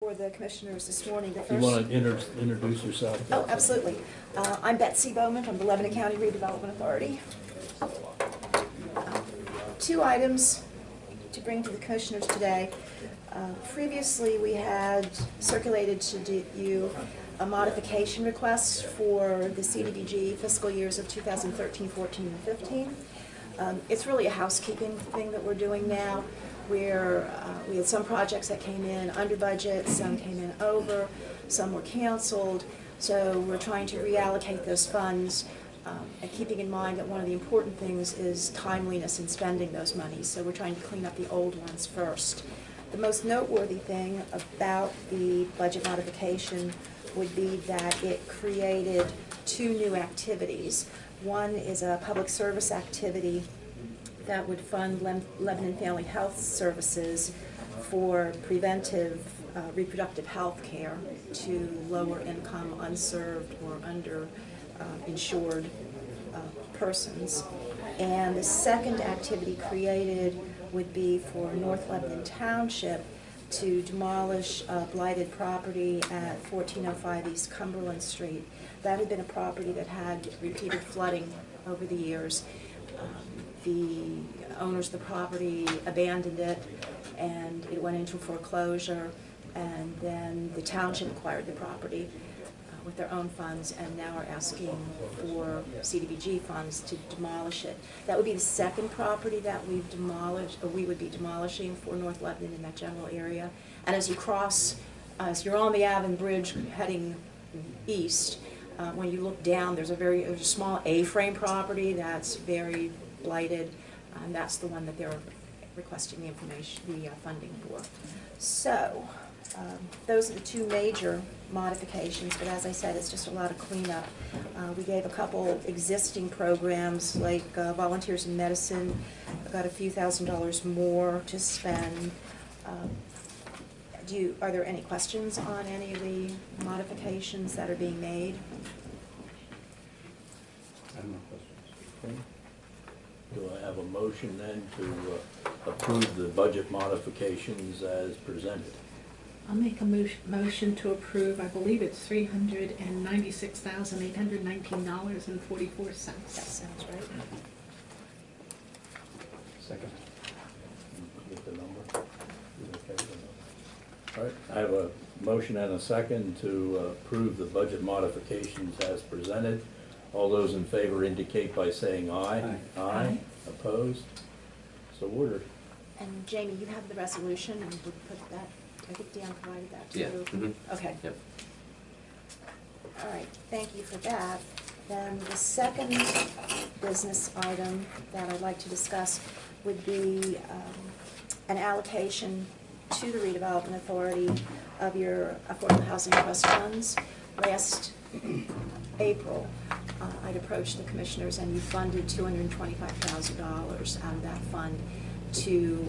before the commissioners this morning. The You want to introduce yourself? Oh, absolutely. I'm Betsy Bowman from the Lebanon County Redevelopment Authority. Two items to bring to the commissioners today. Previously, we had circulated to you a modification request for the CDBG fiscal years of 2013, 14, and 15. It's really a housekeeping thing that we're doing now, where we had some projects that came in under budget, some came in over, some were canceled. So we're trying to reallocate those funds, and keeping in mind that one of the important things is timeliness in spending those monies. So we're trying to clean up the old ones first. The most noteworthy thing about the budget modification would be that it created two new activities. One is a public service activity that would fund Lebanon Family Health services for preventive reproductive health care to lower income, unserved, or under insured persons. And the second activity created would be for North Lebanon Township to demolish blighted property at 1405 E Cumberland Street. That had been a property that had repeated flooding over the years. The owners of the property abandoned it, and it went into foreclosure, and then the township acquired the property with their own funds, and now are asking for CDBG funds to demolish it. That would be the second property that we've demolished, or we would be demolishing for North Lebanon in that general area. And as you cross, as you're on the Avon Bridge heading east, when you look down, there's a small A-frame property that's very blighted, and that's the one that they're requesting the funding for. So those are the two major modifications, but as I said, it's just a lot of cleanup. We gave a couple existing programs like Volunteers in Medicine, got a few $1,000s more to spend. Are there any questions on any of the modifications that are being made? I have no questions. Okay. Do I have a motion then to approve the budget modifications as presented? I'll make a motion to approve. I believe it's $396,819.44. That sounds right. Second. Get the number. All right, I have a motion and a second to approve the budget modifications as presented. All those in favor indicate by saying aye. Aye. Aye. Opposed? So ordered. And Jamie, you have the resolution, and we'll put that, I think Dan provided that too. Yeah. Mm-hmm. Okay. Yep. All right, thank you for that. Then the second business item that I'd like to discuss would be an allocation to the Redevelopment Authority of your Affordable Housing Trust funds. Last April, I'd approached the commissioners, and you funded $225,000 out of that fund to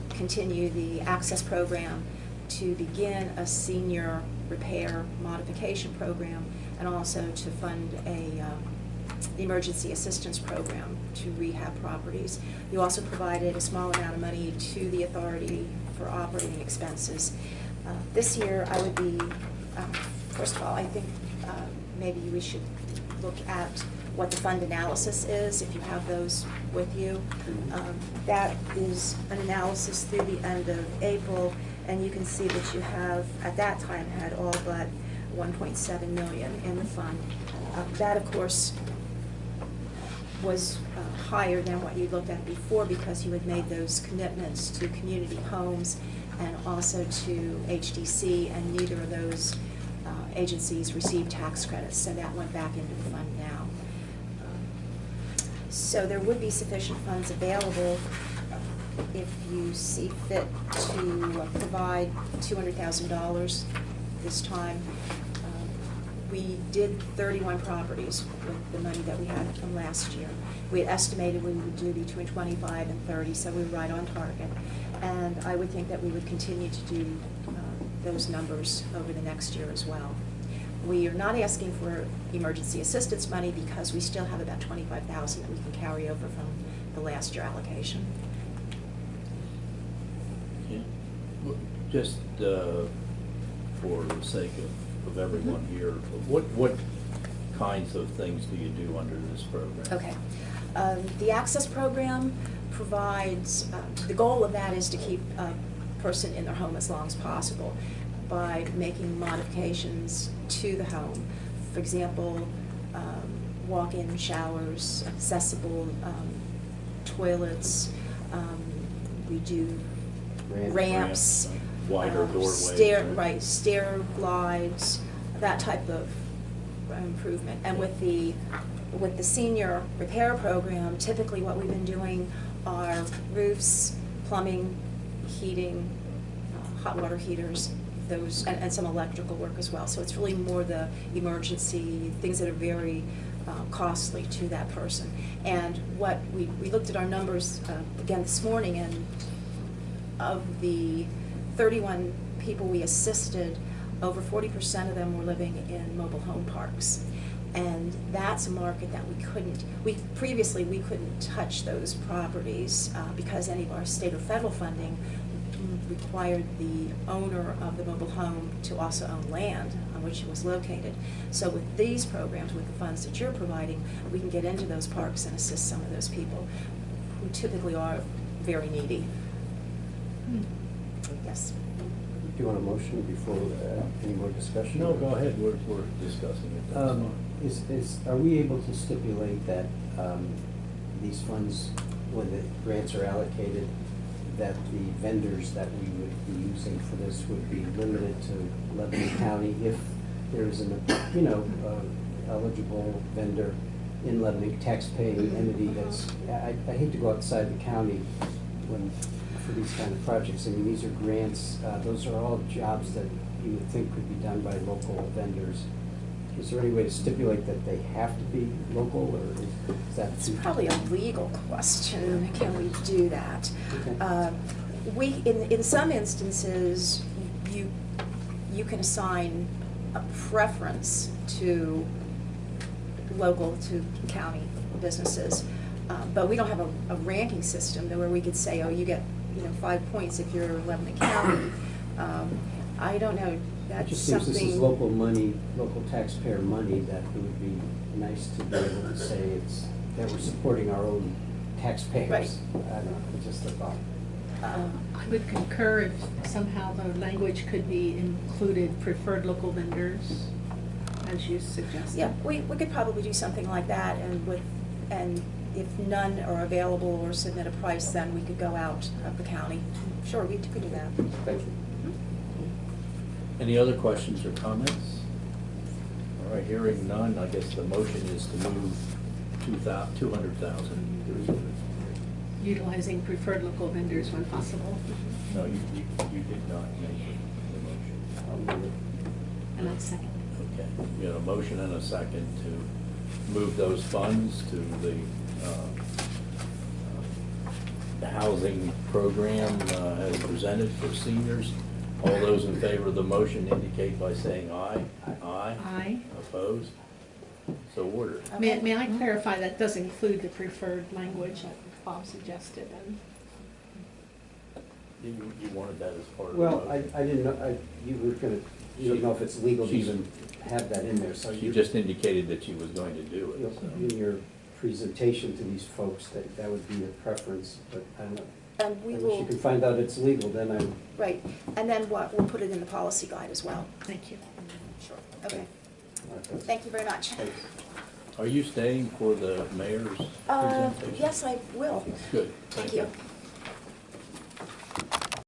continue the access program, to begin a senior repair modification program, and also to fund the emergency assistance program to rehab properties. You also provided a small amount of money to the authority for operating expenses. This year I would be, first of all, I think maybe we should look at what the fund analysis is, if you have those with you. That is an analysis through the end of April, and you can see that you have, at that time, had all but $1.7 million in the fund. That, of course, was higher than what you looked at before, because you had made those commitments to community homes and also to HDC, and neither of those agencies received tax credits, so that went back into the fund now. So there would be sufficient funds available if you see fit to provide $200,000 this time. We did 31 properties with the money that we had from last year. We had estimated we would do between 25 and 30, so we were right on target. And I would think that we would continue to do those numbers over the next year as well. We are not asking for emergency assistance money because we still have about $25,000 that we can carry over from the last year allocation. Yeah. Just for the sake of everyone here, what kinds of things do you do under this program? Okay. The Access Program provides, the goal of that is to keep a person in their home as long as possible by making modifications to the home. For example, walk-in showers, accessible toilets, we do ramps, wider doorways. Stair glides, that type of improvement. And with the senior repair program, typically what we've been doing are roofs, plumbing, heating, hot water heaters, those, and some electrical work as well. So it's really more the emergency, things that are very costly to that person. And what we looked at our numbers again this morning, and of the 31 people we assisted, over 40% of them were living in mobile home parks. And that's a market that we previously couldn't touch those properties because any of our state or federal funding required the owner of the mobile home to also own land on which it was located. So with these programs, with the funds that you're providing, we can get into those parks and assist some of those people who typically are very needy. Yes. Do you want a motion before any more discussion? No, go ahead, we're discussing it. That's fine. Are we able to stipulate that these funds, when the grants are allocated, that the vendors that we would be using for this would be limited to Lebanon County if there is an, eligible vendor in Lebanon, tax-paying entity that's, I hate to go outside the county for these kind of projects. I mean, these are grants, those are all jobs that you would think could be done by local vendors. Is there any way to stipulate that they have to be local, or is that? It's probably a legal question, can we do that? Okay. In some instances, you can assign a preference to local to county businesses, but we don't have a ranking system where we could say, oh, you get 5 points if you're Lebanon County. I don't know. That's it just seems something. This is local money, local taxpayer money, that it would be nice to be able to say that we're supporting our own taxpayers. Right. I don't know, it's just a thought. I would concur if somehow the language could be included, preferred local vendors, as you suggested. Yeah, we could probably do something like that, and if none are available or submit a price, then we could go out of the county. Sure, we could do that. Thank you. Any other questions or comments? All right, hearing none, I guess the motion is to move 200,000. Utilizing preferred local vendors when possible. No, you did not make the motion. And I second. Okay, we have a motion and a second to move those funds to the housing program as presented for seniors. All those in favor of the motion indicate by saying aye. Aye. Aye. Opposed? So ordered. May I clarify, that does include the preferred language that Bob suggested? You wanted that as part of the Well, motion? I didn't know, you don't know if it's legal to even have that in there, so She just indicated that she was going to do it. so. in your presentation to these folks, that would be your preference, but I don't know. And we Unless you will, can find out it's legal, then I. right, and then we'll put it in the policy guide as well. Thank you. Sure. Okay, thank you very much. Are you staying for the mayor's presentation? Yes, I will. Good, Thank thank you. you.